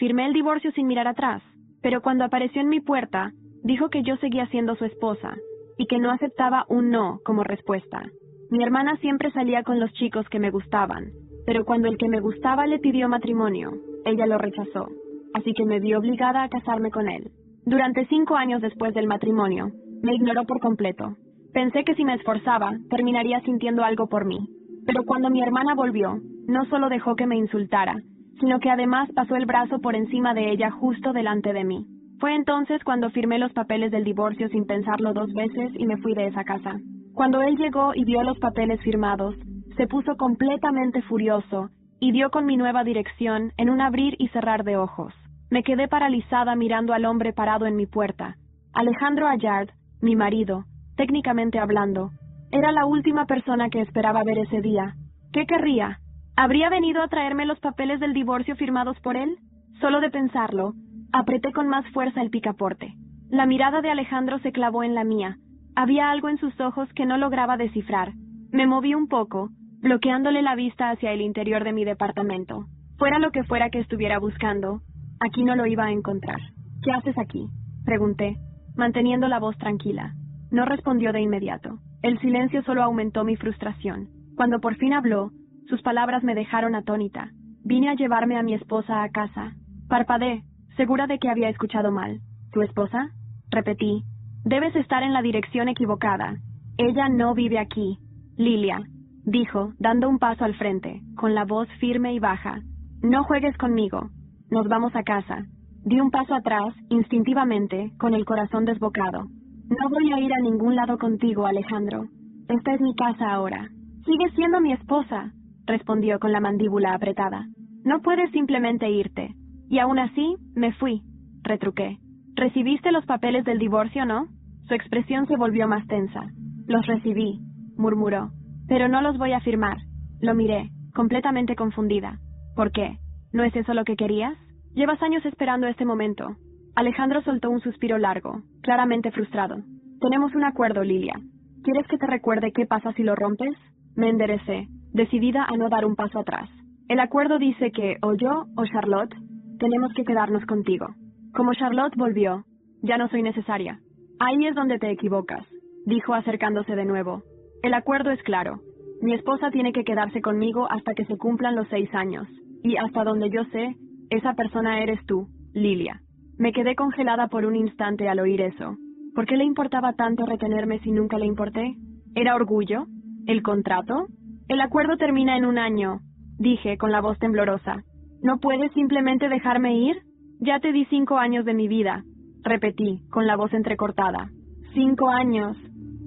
Firmé el divorcio sin mirar atrás, pero cuando apareció en mi puerta, dijo que yo seguía siendo su esposa y que no aceptaba un no como respuesta. Mi hermana siempre salía con los chicos que me gustaban, pero cuando el que me gustaba le pidió matrimonio, ella lo rechazó, así que me vi obligada a casarme con él. Durante 5 años después del matrimonio, me ignoró por completo. Pensé que si me esforzaba, terminaría sintiendo algo por mí. Pero cuando mi hermana volvió, no solo dejó que me insultara, sino que además pasó el brazo por encima de ella justo delante de mí. Fue entonces cuando firmé los papeles del divorcio sin pensarlo 2 veces y me fui de esa casa. Cuando él llegó y vio los papeles firmados, se puso completamente furioso y dio con mi nueva dirección en un abrir y cerrar de ojos. Me quedé paralizada mirando al hombre parado en mi puerta. Alejandro Allard, mi marido, técnicamente hablando, era la última persona que esperaba ver ese día. ¿Qué querría? ¿Habría venido a traerme los papeles del divorcio firmados por él? Solo de pensarlo, apreté con más fuerza el picaporte. La mirada de Alejandro se clavó en la mía. Había algo en sus ojos que no lograba descifrar. Me moví un poco, bloqueándole la vista hacia el interior de mi departamento. Fuera lo que fuera que estuviera buscando, aquí no lo iba a encontrar. ¿Qué haces aquí?, pregunté, manteniendo la voz tranquila. No respondió de inmediato. El silencio solo aumentó mi frustración. Cuando por fin habló, sus palabras me dejaron atónita. Vine a llevarme a mi esposa a casa. Parpadeé, segura de que había escuchado mal. ¿Tu esposa?, repetí. Debes estar en la dirección equivocada. Ella no vive aquí. Lilia, dijo, dando un paso al frente, con la voz firme y baja. No juegues conmigo. Nos vamos a casa. Di un paso atrás, instintivamente, con el corazón desbocado. No voy a ir a ningún lado contigo, Alejandro. Esta es mi casa ahora. Sigues siendo mi esposa, respondió con la mandíbula apretada. No puedes simplemente irte. Y aún así, me fui, retruqué. ¿Recibiste los papeles del divorcio, no? Su expresión se volvió más tensa. Los recibí, murmuró, pero no los voy a firmar. Lo miré, completamente confundida. ¿Por qué? ¿No es eso lo que querías? Llevas años esperando este momento. Alejandro soltó un suspiro largo, claramente frustrado. Tenemos un acuerdo, Lilia. ¿Quieres que te recuerde qué pasa si lo rompes? Me enderecé, decidida a no dar un paso atrás. El acuerdo dice que, o yo o Charlotte, tenemos que quedarnos contigo. Como Charlotte volvió, ya no soy necesaria. Ahí es donde te equivocas, dijo acercándose de nuevo. El acuerdo es claro. Mi esposa tiene que quedarse conmigo hasta que se cumplan los 6 años. Y hasta donde yo sé, esa persona eres tú, Lilia. Me quedé congelada por un instante al oír eso. ¿Por qué le importaba tanto retenerme si nunca le importé? ¿Era orgullo? ¿El contrato? El acuerdo termina en 1 año, dije con la voz temblorosa. ¿No puedes simplemente dejarme ir? Ya te di 5 años de mi vida, repetí, con la voz entrecortada. 5 años.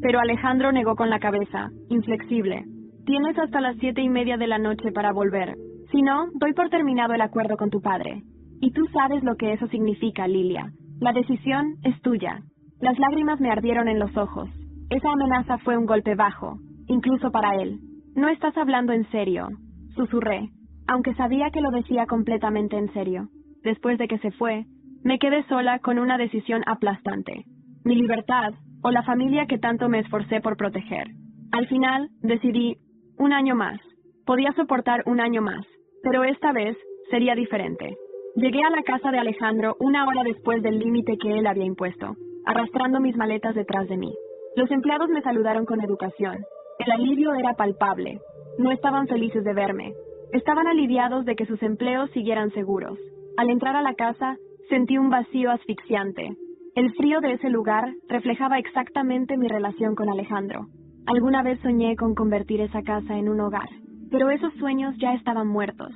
Pero Alejandro negó con la cabeza, inflexible. Tienes hasta las 7:30 de la noche para volver. Si no, doy por terminado el acuerdo con tu padre. Y tú sabes lo que eso significa, Lilia. La decisión es tuya. Las lágrimas me ardieron en los ojos. Esa amenaza fue un golpe bajo, incluso para él. No estás hablando en serio, susurré, aunque sabía que lo decía completamente en serio. Después de que se fue, me quedé sola con una decisión aplastante. Mi libertad o la familia que tanto me esforcé por proteger. Al final, decidí 1 año más. Podía soportar 1 año más, pero esta vez sería diferente. Llegué a la casa de Alejandro 1 hora después del límite que él había impuesto, arrastrando mis maletas detrás de mí. Los empleados me saludaron con educación. El alivio era palpable. No estaban felices de verme. Estaban aliviados de que sus empleos siguieran seguros. Al entrar a la casa, sentí un vacío asfixiante. El frío de ese lugar reflejaba exactamente mi relación con Alejandro. Alguna vez soñé con convertir esa casa en un hogar, pero esos sueños ya estaban muertos.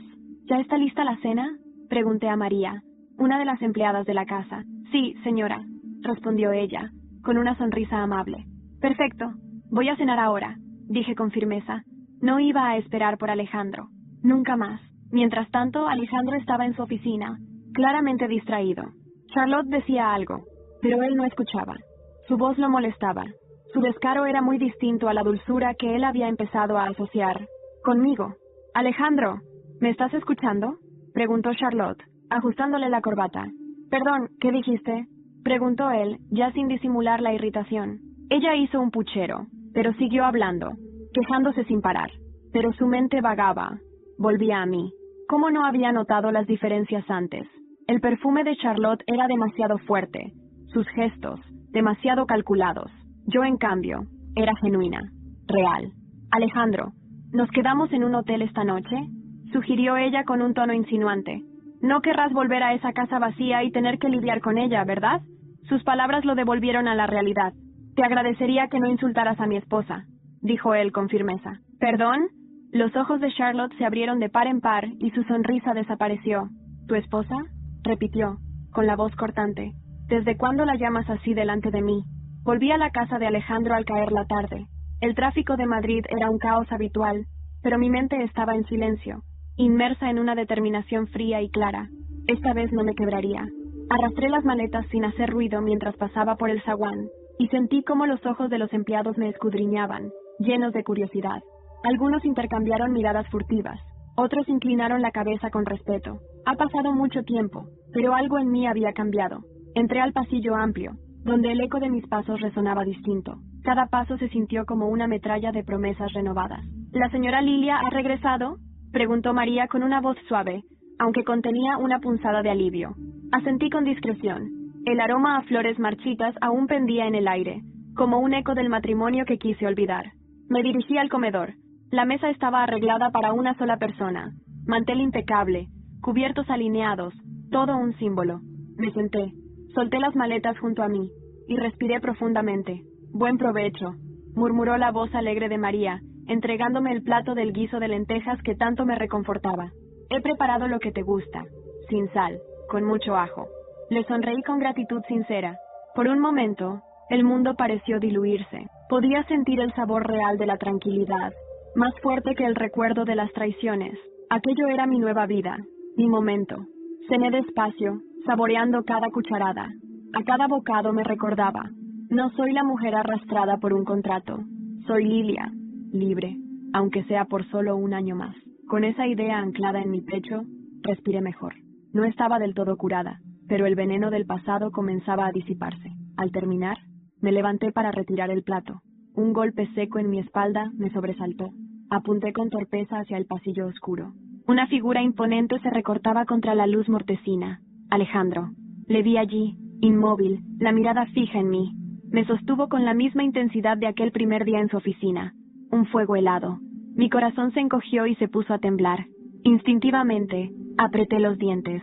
¿Ya está lista la cena?, pregunté a María, una de las empleadas de la casa. Sí, señora, respondió ella, con una sonrisa amable. Perfecto, voy a cenar ahora, dije con firmeza. No iba a esperar por Alejandro, nunca más. Mientras tanto, Alejandro estaba en su oficina, claramente distraído. Charlotte decía algo, pero él no escuchaba. Su voz lo molestaba. Su descaro era muy distinto a la dulzura que él había empezado a asociar conmigo. Alejandro, ¿me estás escuchando?, preguntó Charlotte, ajustándole la corbata. Perdón, ¿qué dijiste?, preguntó él, ya sin disimular la irritación. Ella hizo un puchero, pero siguió hablando, quejándose sin parar. Pero su mente vagaba. Volvía a mí. ¿Cómo no había notado las diferencias antes? El perfume de Charlotte era demasiado fuerte, sus gestos, demasiado calculados. Yo, en cambio, era genuina, real. Alejandro, ¿nos quedamos en un hotel esta noche?, sugirió ella con un tono insinuante. No querrás volver a esa casa vacía y tener que lidiar con ella, ¿verdad? Sus palabras lo devolvieron a la realidad. Te agradecería que no insultaras a mi esposa, dijo él con firmeza. ¿Perdón? Los ojos de Charlotte se abrieron de par en par y su sonrisa desapareció. ¿Tu esposa?, repitió, con la voz cortante. ¿Desde cuándo la llamas así delante de mí? Volví a la casa de Alejandro al caer la tarde. El tráfico de Madrid era un caos habitual, pero mi mente estaba en silencio, inmersa en una determinación fría y clara. Esta vez no me quebraría. Arrastré las maletas sin hacer ruido mientras pasaba por el zaguán, y sentí cómo los ojos de los empleados me escudriñaban, llenos de curiosidad. Algunos intercambiaron miradas furtivas, otros inclinaron la cabeza con respeto. Ha pasado mucho tiempo, pero algo en mí había cambiado. Entré al pasillo amplio, donde el eco de mis pasos resonaba distinto. Cada paso se sintió como una metralla de promesas renovadas. ¿La señora Lilia ha regresado?, preguntó María con una voz suave, aunque contenía una punzada de alivio. Asentí con discreción. El aroma a flores marchitas aún pendía en el aire, como un eco del matrimonio que quise olvidar. Me dirigí al comedor. La mesa estaba arreglada para una sola persona. Mantel impecable, cubiertos alineados, todo un símbolo. Me senté, solté las maletas junto a mí, y respiré profundamente. Buen provecho, murmuró la voz alegre de María, entregándome el plato del guiso de lentejas que tanto me reconfortaba. He preparado lo que te gusta, sin sal, con mucho ajo. Le sonreí con gratitud sincera. Por un momento, el mundo pareció diluirse. Podía sentir el sabor real de la tranquilidad, más fuerte que el recuerdo de las traiciones. Aquello era mi nueva vida, mi momento. Cené despacio, saboreando cada cucharada. A cada bocado me recordaba: no soy la mujer arrastrada por un contrato. Soy Lilia, libre, aunque sea por solo un año más. Con esa idea anclada en mi pecho, respiré mejor. No estaba del todo curada, pero el veneno del pasado comenzaba a disiparse. Al terminar, me levanté para retirar el plato. Un golpe seco en mi espalda me sobresaltó. Apunté con torpeza hacia el pasillo oscuro. Una figura imponente se recortaba contra la luz mortecina. Alejandro. Le vi allí, inmóvil, la mirada fija en mí. Me sostuvo con la misma intensidad de aquel primer día en su oficina. Un fuego helado. Mi corazón se encogió y se puso a temblar. Instintivamente, apreté los dientes.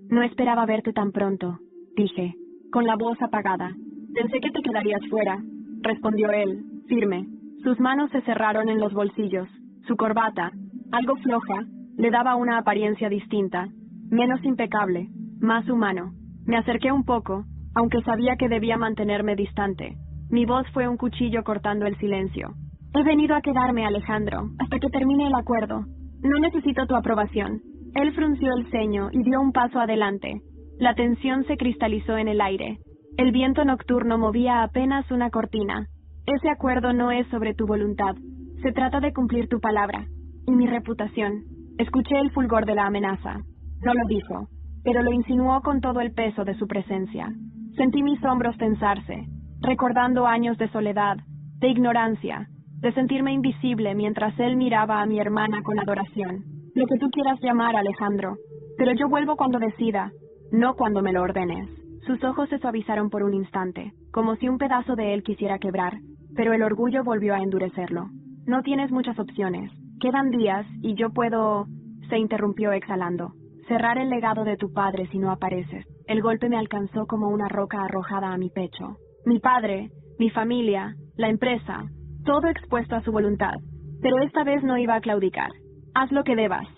No esperaba verte tan pronto, dije, con la voz apagada. Pensé que te quedarías fuera, respondió él, firme. Sus manos se cerraron en los bolsillos. Su corbata, algo floja, le daba una apariencia distinta, menos impecable, más humano. Me acerqué un poco, aunque sabía que debía mantenerme distante. Mi voz fue un cuchillo cortando el silencio. He venido a quedarme, Alejandro, hasta que termine el acuerdo. No necesito tu aprobación. Él frunció el ceño y dio un paso adelante. La tensión se cristalizó en el aire. El viento nocturno movía apenas una cortina. Ese acuerdo no es sobre tu voluntad. Se trata de cumplir tu palabra. Y mi reputación. Escuché el fulgor de la amenaza. No lo dijo, pero lo insinuó con todo el peso de su presencia. Sentí mis hombros tensarse, recordando años de soledad, de ignorancia, de sentirme invisible mientras él miraba a mi hermana con adoración. Lo que tú quieras llamar, Alejandro, pero yo vuelvo cuando decida, no cuando me lo ordenes. Sus ojos se suavizaron por un instante, como si un pedazo de él quisiera quebrar, pero el orgullo volvió a endurecerlo. No tienes muchas opciones. Quedan días y yo puedo... Se interrumpió exhalando. Cerrar el legado de tu padre si no apareces. El golpe me alcanzó como una roca arrojada a mi pecho. Mi padre, mi familia, la empresa, todo expuesto a su voluntad. Pero esta vez no iba a claudicar. Haz lo que debas.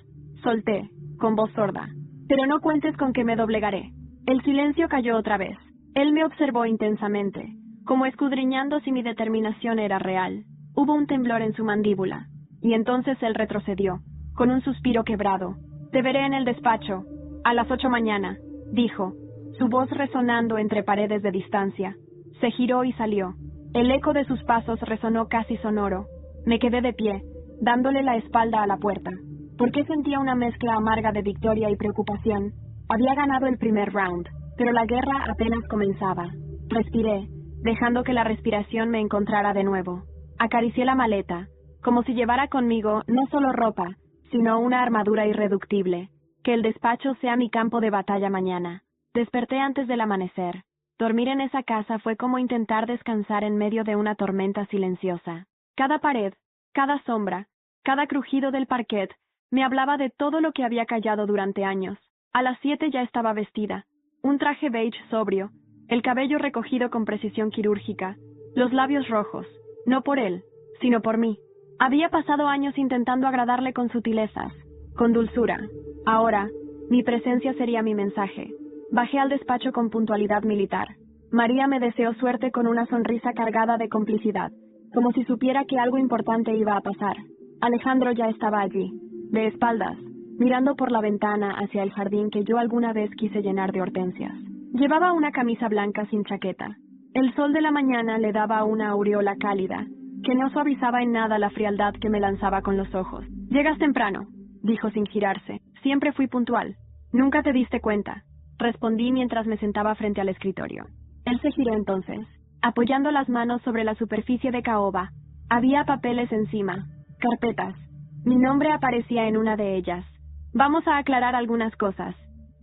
Solté, con voz sorda. Pero no cuentes con que me doblegaré. El silencio cayó otra vez. Él me observó intensamente, como escudriñando si mi determinación era real. Hubo un temblor en su mandíbula, y entonces él retrocedió, con un suspiro quebrado. Te veré en el despacho, a las 8 mañana, dijo, su voz resonando entre paredes de distancia. Se giró y salió. El eco de sus pasos resonó casi sonoro. Me quedé de pie, dándole la espalda a la puerta. ¿Por qué sentía una mezcla amarga de victoria y preocupación? Había ganado el primer round, pero la guerra apenas comenzaba. Respiré, dejando que la respiración me encontrara de nuevo. Acaricié la maleta, como si llevara conmigo no solo ropa, sino una armadura irreductible, Que el despacho sea mi campo de batalla mañana. Desperté antes del amanecer. Dormir en esa casa fue como intentar descansar en medio de una tormenta silenciosa. Cada pared, cada sombra, cada crujido del parquet, me hablaba de todo lo que había callado durante años. A las 7 ya estaba vestida. Un traje beige sobrio, el cabello recogido con precisión quirúrgica, los labios rojos, no por él, sino por mí. Había pasado años intentando agradarle con sutilezas, con dulzura. Ahora, mi presencia sería mi mensaje. Bajé al despacho con puntualidad militar. María me deseó suerte con una sonrisa cargada de complicidad, como si supiera que algo importante iba a pasar. Alejandro ya estaba allí, de espaldas, mirando por la ventana hacia el jardín que yo alguna vez quise llenar de hortensias. Llevaba una camisa blanca sin chaqueta. El sol de la mañana le daba una aureola cálida, que no suavizaba en nada la frialdad que me lanzaba con los ojos. «Llegas temprano», dijo sin girarse. «Siempre fui puntual. Nunca te diste cuenta», respondí mientras me sentaba frente al escritorio. Él se giró entonces, apoyando las manos sobre la superficie de caoba. Había papeles encima, carpetas. Mi nombre aparecía en una de ellas. «Vamos a aclarar algunas cosas».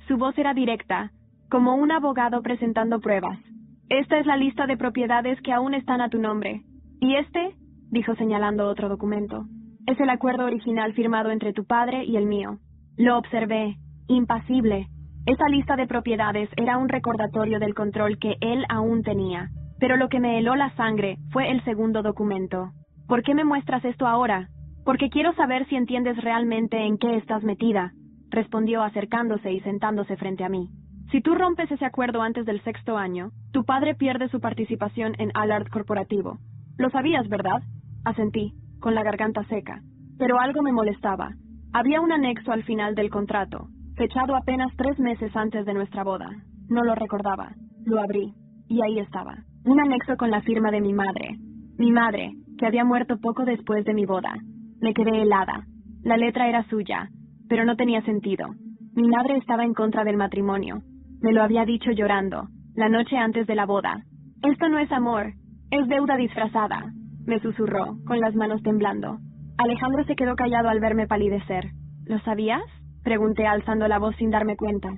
Su voz era directa, como un abogado presentando pruebas. «Esta es la lista de propiedades que aún están a tu nombre. Y este», dijo señalando otro documento, «es el acuerdo original firmado entre tu padre y el mío». Lo observé, impasible. Esa lista de propiedades era un recordatorio del control que él aún tenía. Pero lo que me heló la sangre fue el segundo documento. «¿Por qué me muestras esto ahora?» «Porque quiero saber si entiendes realmente en qué estás metida», respondió acercándose y sentándose frente a mí. «Si tú rompes ese acuerdo antes del 6º año, tu padre pierde su participación en Allard Corporativo. Lo sabías, ¿verdad?», asentí, con la garganta seca. Pero algo me molestaba. Había un anexo al final del contrato, fechado apenas 3 meses antes de nuestra boda. No lo recordaba. Lo abrí, y ahí estaba. Un anexo con la firma de mi madre. Mi madre, que había muerto poco después de mi boda. Me quedé helada. La letra era suya, pero no tenía sentido. Mi madre estaba en contra del matrimonio. Me lo había dicho llorando, la noche antes de la boda. «Esto no es amor, es deuda disfrazada», me susurró, con las manos temblando. Alejandro se quedó callado al verme palidecer. «¿Lo sabías?», pregunté alzando la voz sin darme cuenta.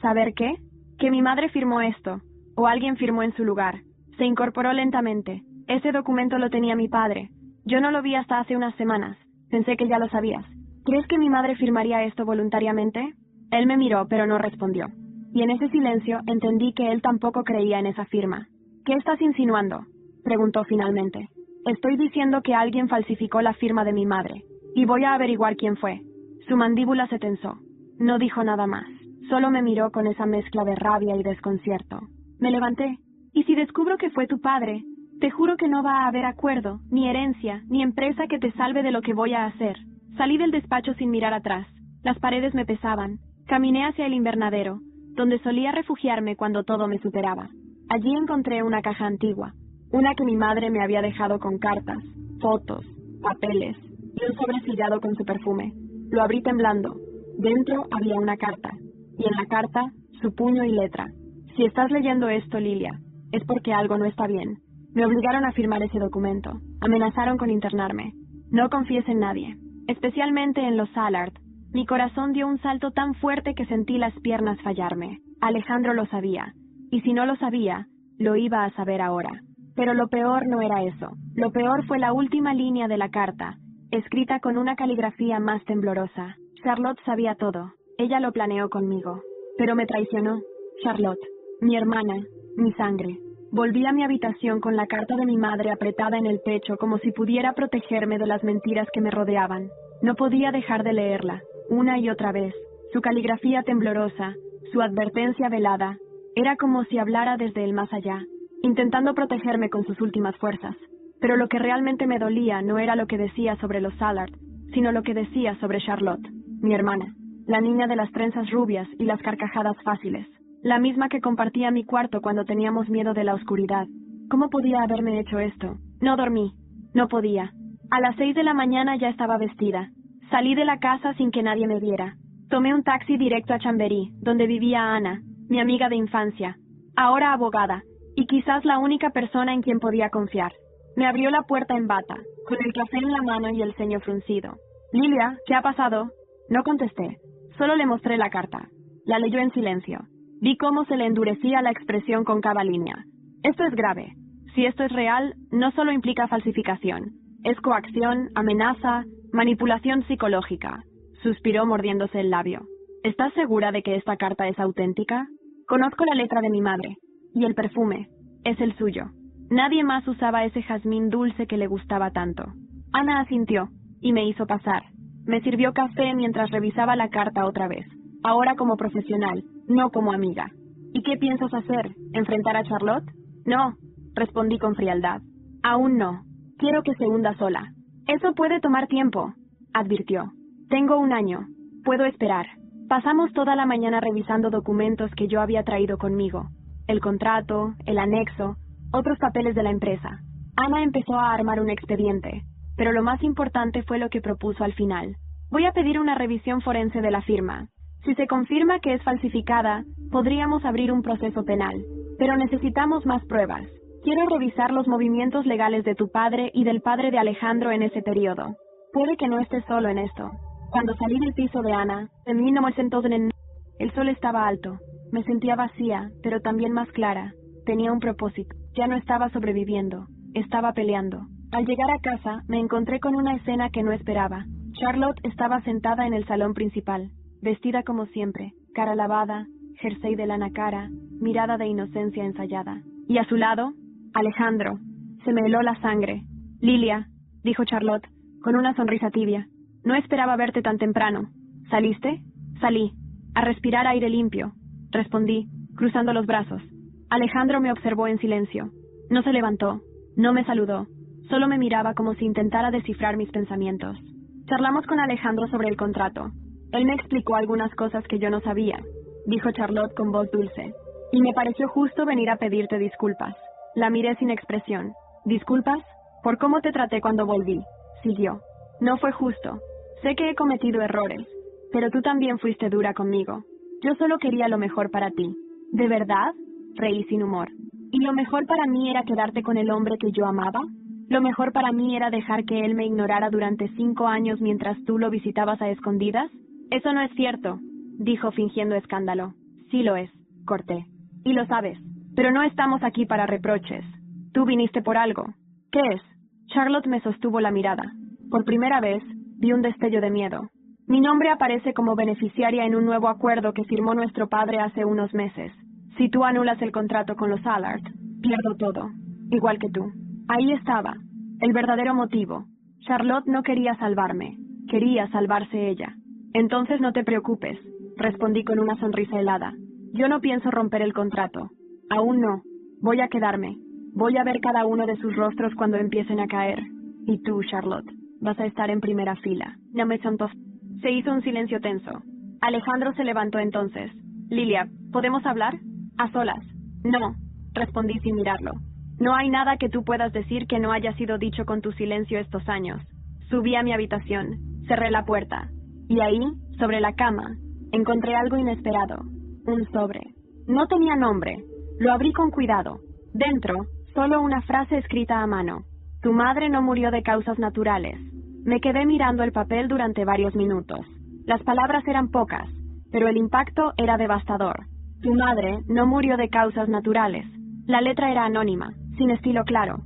«¿Saber qué?». «Que mi madre firmó esto, o alguien firmó en su lugar». Se incorporó lentamente. «Ese documento lo tenía mi padre. Yo no lo vi hasta hace unas semanas. Pensé que ya lo sabías. ¿Crees que mi madre firmaría esto voluntariamente?». Él me miró, pero no respondió. Y en ese silencio entendí que él tampoco creía en esa firma. «¿Qué estás insinuando?», preguntó finalmente. «Estoy diciendo que alguien falsificó la firma de mi madre, y voy a averiguar quién fue». Su mandíbula se tensó. No dijo nada más. Solo me miró con esa mezcla de rabia y desconcierto. Me levanté. «¿Y si descubro que fue tu padre? Te juro que no va a haber acuerdo, ni herencia, ni empresa que te salve de lo que voy a hacer». Salí del despacho sin mirar atrás. Las paredes me pesaban. Caminé hacia el invernadero, donde solía refugiarme cuando todo me superaba. Allí encontré una caja antigua, una que mi madre me había dejado con cartas, fotos, papeles y un sobre sellado con su perfume. Lo abrí temblando. Dentro había una carta, y en la carta su puño y letra. «Si estás leyendo esto, Lilia, es porque algo no está bien». Me obligaron a firmar ese documento. Amenazaron con internarme. No confíes en nadie, especialmente en los Allard. Mi corazón dio un salto tan fuerte que sentí las piernas fallarme. Alejandro lo sabía, y si no lo sabía, lo iba a saber ahora. Pero lo peor no era eso. Lo peor fue la última línea de la carta, escrita con una caligrafía más temblorosa. Charlotte sabía todo. Ella lo planeó conmigo. Pero me traicionó. Charlotte, mi hermana, mi sangre. Volví a mi habitación con la carta de mi madre apretada en el pecho como si pudiera protegerme de las mentiras que me rodeaban. No podía dejar de leerla, una y otra vez. Su caligrafía temblorosa, su advertencia velada, era como si hablara desde el más allá, intentando protegerme con sus últimas fuerzas. Pero lo que realmente me dolía no era lo que decía sobre los Allard, sino lo que decía sobre Charlotte, mi hermana, la niña de las trenzas rubias y las carcajadas fáciles, la misma que compartía mi cuarto cuando teníamos miedo de la oscuridad. ¿Cómo podía haberme hecho esto? No dormí, no podía. A las 6 de la mañana ya estaba vestida. Salí de la casa sin que nadie me viera. Tomé un taxi directo a Chamberí, donde vivía Ana, mi amiga de infancia, ahora abogada, y quizás la única persona en quien podía confiar. Me abrió la puerta en bata, con el café en la mano y el ceño fruncido. «Lilia, ¿qué ha pasado?». No contesté. Solo le mostré la carta. La leyó en silencio. Vi cómo se le endurecía la expresión con cada línea. Esto es grave. Si esto es real, no solo implica falsificación. Es coacción, amenaza, manipulación psicológica. Suspiró mordiéndose el labio. ¿Estás segura de que esta carta es auténtica? Conozco la letra de mi madre. Y el perfume. Es el suyo. Nadie más usaba ese jazmín dulce que le gustaba tanto. Ana asintió, y me hizo pasar. Me sirvió café mientras revisaba la carta otra vez. Ahora como profesional, no como amiga. ¿Y qué piensas hacer? ¿Enfrentar a Charlotte? No, respondí con frialdad. Aún no. Quiero que se hunda sola. Eso puede tomar tiempo, advirtió. Tengo 1 año. Puedo esperar. Pasamos toda la mañana revisando documentos que yo había traído conmigo. El contrato, el anexo, otros papeles de la empresa. Ana empezó a armar un expediente, pero lo más importante fue lo que propuso al final. Voy a pedir una revisión forense de la firma. Si se confirma que es falsificada, podríamos abrir un proceso penal. Pero necesitamos más pruebas. Quiero revisar los movimientos legales de tu padre y del padre de Alejandro en ese periodo. Puede que no estés solo en esto. Cuando salí del piso de Ana, el sol estaba alto. Me sentía vacía, pero también más clara. Tenía un propósito. Ya no estaba sobreviviendo. Estaba peleando. Al llegar a casa, me encontré con una escena que no esperaba. Charlotte estaba sentada en el salón principal, vestida como siempre, cara lavada, jersey de lana cara, mirada de inocencia ensayada. Y a su lado, Alejandro. Se me heló la sangre. Lilia, dijo Charlotte, con una sonrisa tibia. No esperaba verte tan temprano. ¿Saliste? Salí. A respirar aire limpio, respondí, cruzando los brazos. Alejandro me observó en silencio. No se levantó, no me saludó, solo me miraba como si intentara descifrar mis pensamientos. Charlamos con Alejandro sobre el contrato. Él me explicó algunas cosas que yo no sabía, dijo Charlotte con voz dulce, y me pareció justo venir a pedirte disculpas. La miré sin expresión. ¿Disculpas? Por cómo te traté cuando volví, siguió. No fue justo. Sé que he cometido errores, pero tú también fuiste dura conmigo. Yo solo quería lo mejor para ti. ¿De verdad? Reí sin humor. ¿Y lo mejor para mí era quedarte con el hombre que yo amaba? ¿Lo mejor para mí era dejar que él me ignorara durante 5 años mientras tú lo visitabas a escondidas? Eso no es cierto, dijo fingiendo escándalo. Sí lo es, corté. Y lo sabes. Pero no estamos aquí para reproches. Tú viniste por algo. ¿Qué es? Charlotte me sostuvo la mirada. Por primera vez, vi un destello de miedo. Mi nombre aparece como beneficiaria en un nuevo acuerdo que firmó nuestro padre hace unos meses. Si tú anulas el contrato con los Allard, pierdo todo, igual que tú. Ahí estaba, el verdadero motivo. Charlotte no quería salvarme, quería salvarse ella. Entonces no te preocupes, respondí con una sonrisa helada. Yo no pienso romper el contrato. Aún no. Voy a quedarme. Voy a ver cada uno de sus rostros cuando empiecen a caer. Y tú, Charlotte, vas a estar en primera fila. No me siento. Se hizo un silencio tenso. Alejandro se levantó entonces. Lilia, ¿podemos hablar? A solas. No, respondí sin mirarlo. No hay nada que tú puedas decir que no haya sido dicho con tu silencio estos años. Subí a mi habitación, cerré la puerta, y ahí, sobre la cama, encontré algo inesperado. Un sobre. No tenía nombre. Lo abrí con cuidado. Dentro, solo una frase escrita a mano. Tu madre no murió de causas naturales. Me quedé mirando el papel durante varios minutos. Las palabras eran pocas, pero el impacto era devastador. Tu madre no murió de causas naturales. La letra era anónima, sin estilo claro,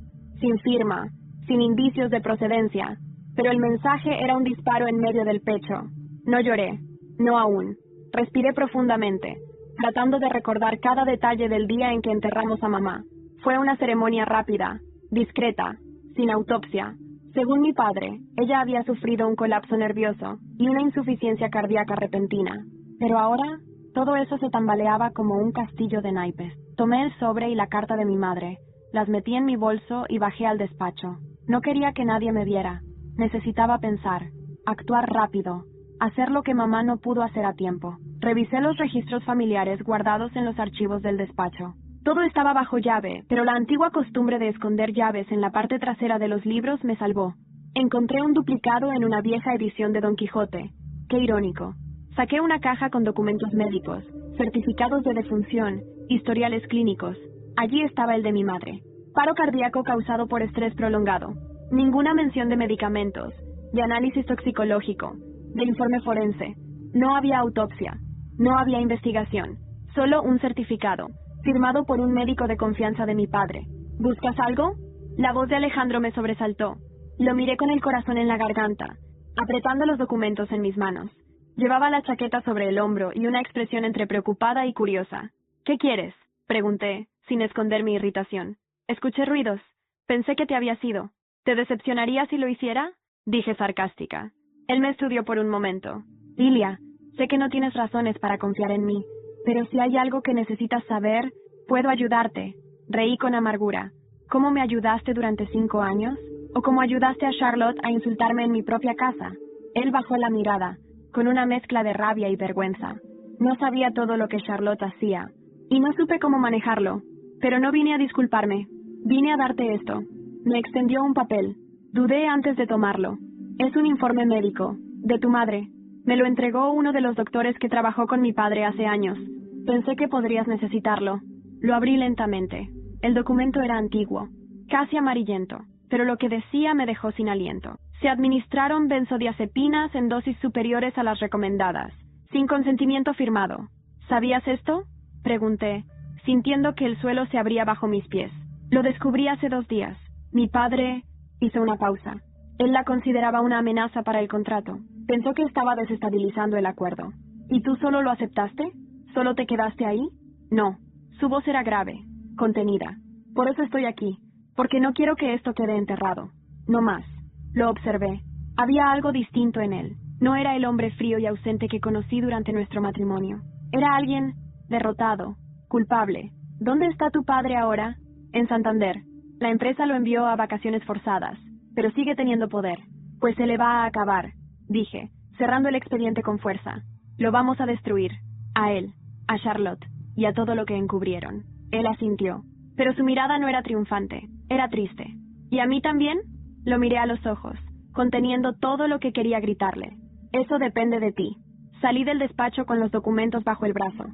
sin firma, sin indicios de procedencia, pero el mensaje era un disparo en medio del pecho. No lloré, no aún. Respiré profundamente, tratando de recordar cada detalle del día en que enterramos a mamá. Fue una ceremonia rápida, discreta, sin autopsia. Según mi padre, ella había sufrido un colapso nervioso y una insuficiencia cardíaca repentina. Pero ahora, todo eso se tambaleaba como un castillo de naipes. Tomé el sobre y la carta de mi madre, las metí en mi bolso y bajé al despacho. No quería que nadie me viera. Necesitaba pensar, actuar rápido, hacer lo que mamá no pudo hacer a tiempo. Revisé los registros familiares guardados en los archivos del despacho. Todo estaba bajo llave, pero la antigua costumbre de esconder llaves en la parte trasera de los libros me salvó. Encontré un duplicado en una vieja edición de Don Quijote. Qué irónico. Saqué una caja con documentos médicos, certificados de defunción, historiales clínicos. Allí estaba el de mi madre. Paro cardíaco causado por estrés prolongado. Ninguna mención de medicamentos, de análisis toxicológico, de informe forense. No había autopsia. No había investigación. Solo un certificado, firmado por un médico de confianza de mi padre. ¿Buscas algo? La voz de Alejandro me sobresaltó. Lo miré con el corazón en la garganta, apretando los documentos en mis manos. Llevaba la chaqueta sobre el hombro y una expresión entre preocupada y curiosa. ¿Qué quieres?, pregunté, sin esconder mi irritación. Escuché ruidos. Pensé que te habías ido. ¿Te decepcionaría si lo hiciera?, dije sarcástica. Él me estudió por un momento. Lilia, sé que no tienes razones para confiar en mí, pero si hay algo que necesitas saber, puedo ayudarte. Reí con amargura. ¿Cómo me ayudaste durante 5 años? ¿O cómo ayudaste a Charlotte a insultarme en mi propia casa? Él bajó la mirada, con una mezcla de rabia y vergüenza. No sabía todo lo que Charlotte hacía, y no supe cómo manejarlo. Pero no vine a disculparme. Vine a darte esto. Me extendió un papel. Dudé antes de tomarlo. Es un informe médico, de tu madre. Me lo entregó uno de los doctores que trabajó con mi padre hace años. Pensé que podrías necesitarlo. Lo abrí lentamente. El documento era antiguo, casi amarillento, pero lo que decía me dejó sin aliento. Se administraron benzodiazepinas en dosis superiores a las recomendadas, sin consentimiento firmado. ¿Sabías esto?, pregunté, sintiendo que el suelo se abría bajo mis pies. Lo descubrí hace 2 días. Mi padre hizo una pausa. Él la consideraba una amenaza para el contrato. Pensó que estaba desestabilizando el acuerdo. ¿Y tú solo lo aceptaste? ¿Solo te quedaste ahí? No. Su voz era grave, contenida. Por eso estoy aquí, porque no quiero que esto quede enterrado. No más. Lo observé. Había algo distinto en él. No era el hombre frío y ausente que conocí durante nuestro matrimonio. Era alguien derrotado, culpable. ¿Dónde está tu padre ahora? En Santander. La empresa lo envió a vacaciones forzadas, pero sigue teniendo poder. Pues se le va a acabar, dije, cerrando el expediente con fuerza. Lo vamos a destruir. A él, a Charlotte, y a todo lo que encubrieron. Él asintió, pero su mirada no era triunfante, era triste. ¿Y a mí también? Lo miré a los ojos, conteniendo todo lo que quería gritarle. Eso depende de ti. Salí del despacho con los documentos bajo el brazo.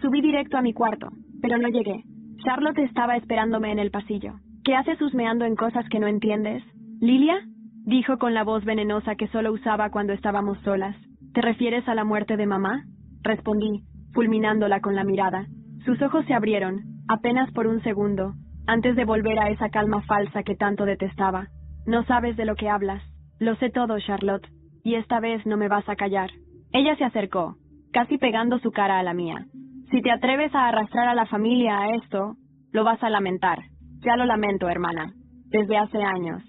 Subí directo a mi cuarto, pero no llegué. Charlotte estaba esperándome en el pasillo. ¿Qué haces husmeando en cosas que no entiendes? ¿Lilia?, dijo con la voz venenosa que solo usaba cuando estábamos solas. ¿Te refieres a la muerte de mamá? Respondí, fulminándola con la mirada. Sus ojos se abrieron, apenas por un segundo, antes de volver a esa calma falsa que tanto detestaba. No sabes de lo que hablas. Lo sé todo, Charlotte, y esta vez no me vas a callar. Ella se acercó, casi pegando su cara a la mía. Si te atreves a arrastrar a la familia a esto, lo vas a lamentar. Ya lo lamento, hermana, desde hace años.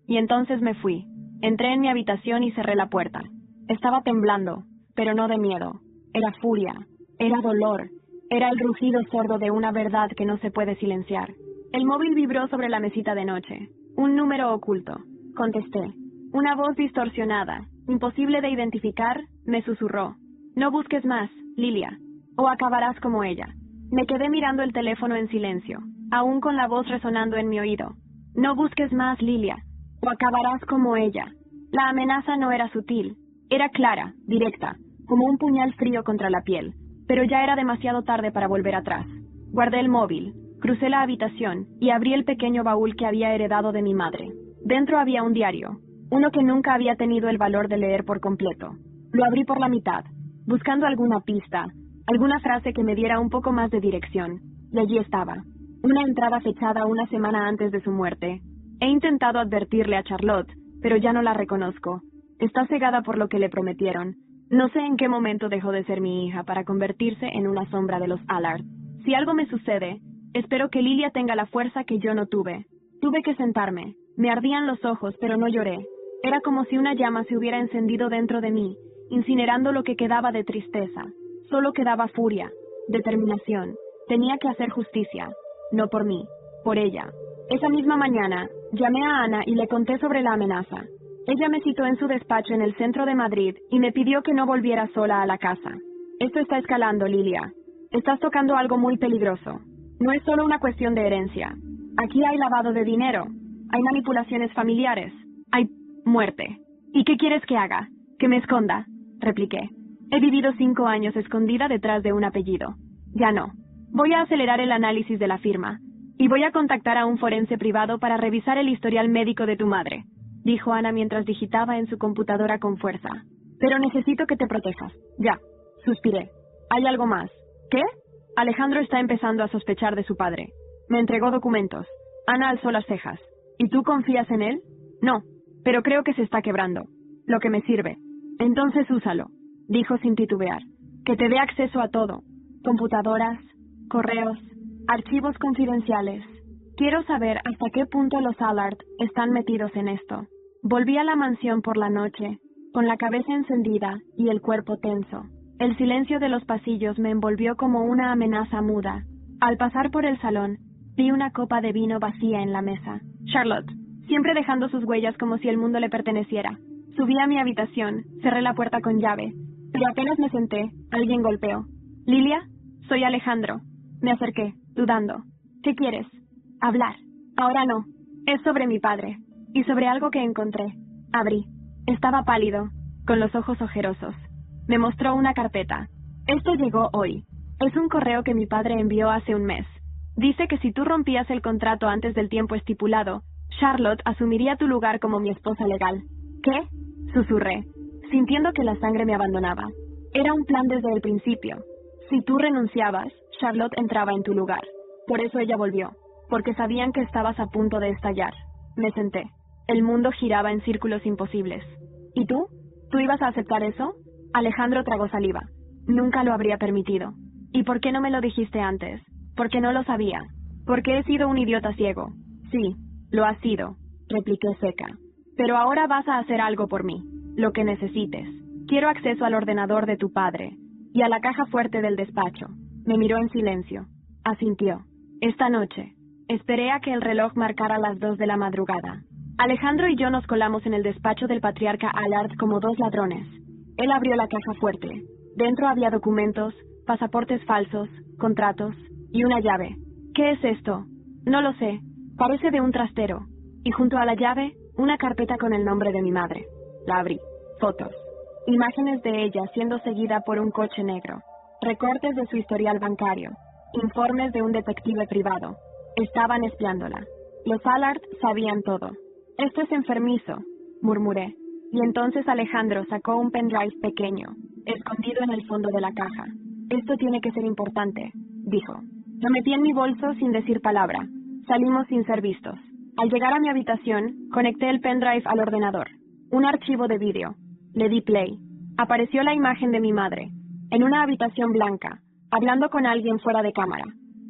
Y entonces me fui. Entré en mi habitación y cerré la puerta. Estaba temblando, pero no de miedo. Era furia, era dolor, era el rugido sordo de una verdad que no se puede silenciar. El móvil vibró sobre la mesita de noche. Un número oculto. Contesté. Una voz distorsionada, imposible de identificar, me susurró. No busques más, Lilia, o acabarás como ella. Me quedé mirando el teléfono en silencio, aún con la voz resonando en mi oído. No busques más, Lilia, o acabarás como ella. La amenaza no era sutil, era clara, directa, como un puñal frío contra la piel, pero ya era demasiado tarde para volver atrás. Guardé el móvil, crucé la habitación y abrí el pequeño baúl que había heredado de mi madre. Dentro había un diario, uno que nunca había tenido el valor de leer por completo. Lo abrí por la mitad, buscando alguna pista, alguna frase que me diera un poco más de dirección. Y allí estaba, una entrada fechada una semana antes de su muerte. He intentado advertirle a Charlotte, pero ya no la reconozco. Está cegada por lo que le prometieron. No sé en qué momento dejó de ser mi hija para convertirse en una sombra de los Allard. Si algo me sucede, espero que Lilia tenga la fuerza que yo no tuve. Tuve que sentarme. Me ardían los ojos, pero no lloré. Era como si una llama se hubiera encendido dentro de mí, incinerando lo que quedaba de tristeza. Solo quedaba furia, determinación. Tenía que hacer justicia. No por mí, por ella. Esa misma mañana, llamé a Ana y le conté sobre la amenaza. Ella me citó en su despacho en el centro de Madrid y me pidió que no volviera sola a la casa. Esto está escalando, Lilia. Estás tocando algo muy peligroso. No es solo una cuestión de herencia. Aquí hay lavado de dinero. Hay manipulaciones familiares. Hay muerte. ¿Y qué quieres que haga? ¿Que me esconda? Repliqué. He vivido 5 años escondida detrás de un apellido. Ya no. Voy a acelerar el análisis de la firma. Y voy a contactar a un forense privado para revisar el historial médico de tu madre, dijo Ana mientras digitaba en su computadora con fuerza. Pero necesito que te protejas. Ya. Suspiré. Hay algo más. ¿Qué? Alejandro está empezando a sospechar de su padre. Me entregó documentos. Ana alzó las cejas. ¿Y tú confías en él? No, pero creo que se está quebrando. Lo que me sirve. Entonces úsalo, dijo sin titubear. Que te dé acceso a todo. Computadoras, correos, archivos confidenciales. Quiero saber hasta qué punto los Allard están metidos en esto. Volví a la mansión por la noche, con la cabeza encendida y el cuerpo tenso. El silencio de los pasillos me envolvió como una amenaza muda. Al pasar por el salón, vi una copa de vino vacía en la mesa. Charlotte, siempre dejando sus huellas como si el mundo le perteneciera. Subí a mi habitación, cerré la puerta con llave, pero apenas me senté, alguien golpeó. ¿Lilia? Soy Alejandro. Me acerqué, dudando. ¿Qué quieres? Hablar. Ahora no. Es sobre mi padre, y sobre algo que encontré. Abrí. Estaba pálido, con los ojos ojerosos. Me mostró una carpeta. Esto llegó hoy. Es un correo que mi padre envió hace un mes. Dice que si tú rompías el contrato antes del tiempo estipulado, Charlotte asumiría tu lugar como mi esposa legal. ¿Qué? Susurré, sintiendo que la sangre me abandonaba. Era un plan desde el principio. Si tú renunciabas, Charlotte entraba en tu lugar. Por eso ella volvió, porque sabían que estabas a punto de estallar. Me senté. El mundo giraba en círculos imposibles. ¿Y tú? ¿Tú ibas a aceptar eso? Alejandro tragó saliva. Nunca lo habría permitido. ¿Y por qué no me lo dijiste antes? Porque no lo sabía. Porque he sido un idiota ciego. Sí, lo has sido, repliqué seca. Pero ahora vas a hacer algo por mí, lo que necesites. Quiero acceso al ordenador de tu padre y a la caja fuerte del despacho. Me miró en silencio. Asintió. Esta noche. Esperé a que el reloj marcara las 2 de la madrugada. Alejandro y yo nos colamos en el despacho del patriarca Allard como dos ladrones. Él abrió la caja fuerte. Dentro había documentos, pasaportes falsos, contratos y una llave. ¿Qué es esto? No lo sé. Parece de un trastero. Y junto a la llave, una carpeta con el nombre de mi madre. La abrí. Fotos. Imágenes de ella siendo seguida por un coche negro. Recortes de su historial bancario. Informes de un detective privado. Estaban espiándola. Los Allard sabían todo. Esto es enfermizo, murmuré. Y entonces Alejandro sacó un pendrive pequeño, escondido en el fondo de la caja. Esto tiene que ser importante, dijo. Lo metí en mi bolso sin decir palabra. Salimos sin ser vistos. Al llegar a mi habitación, conecté el pendrive al ordenador. Un archivo de vídeo. Le di play. Apareció la imagen de mi madre, en una habitación blanca, hablando con alguien fuera de cámara.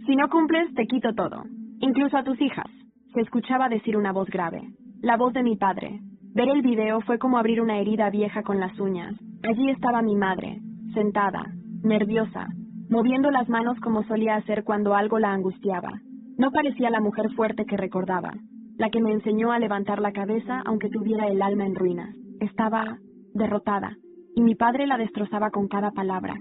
Si no cumples, te quito todo, incluso a tus hijas. Se escuchaba decir una voz grave. La voz de mi padre. Ver el video fue como abrir una herida vieja con las uñas. Allí estaba mi madre, sentada, nerviosa, moviendo las manos como solía hacer cuando algo la angustiaba. No parecía la mujer fuerte que recordaba, la que me enseñó a levantar la cabeza aunque tuviera el alma en ruinas. Estaba derrotada, y mi padre la destrozaba con cada palabra.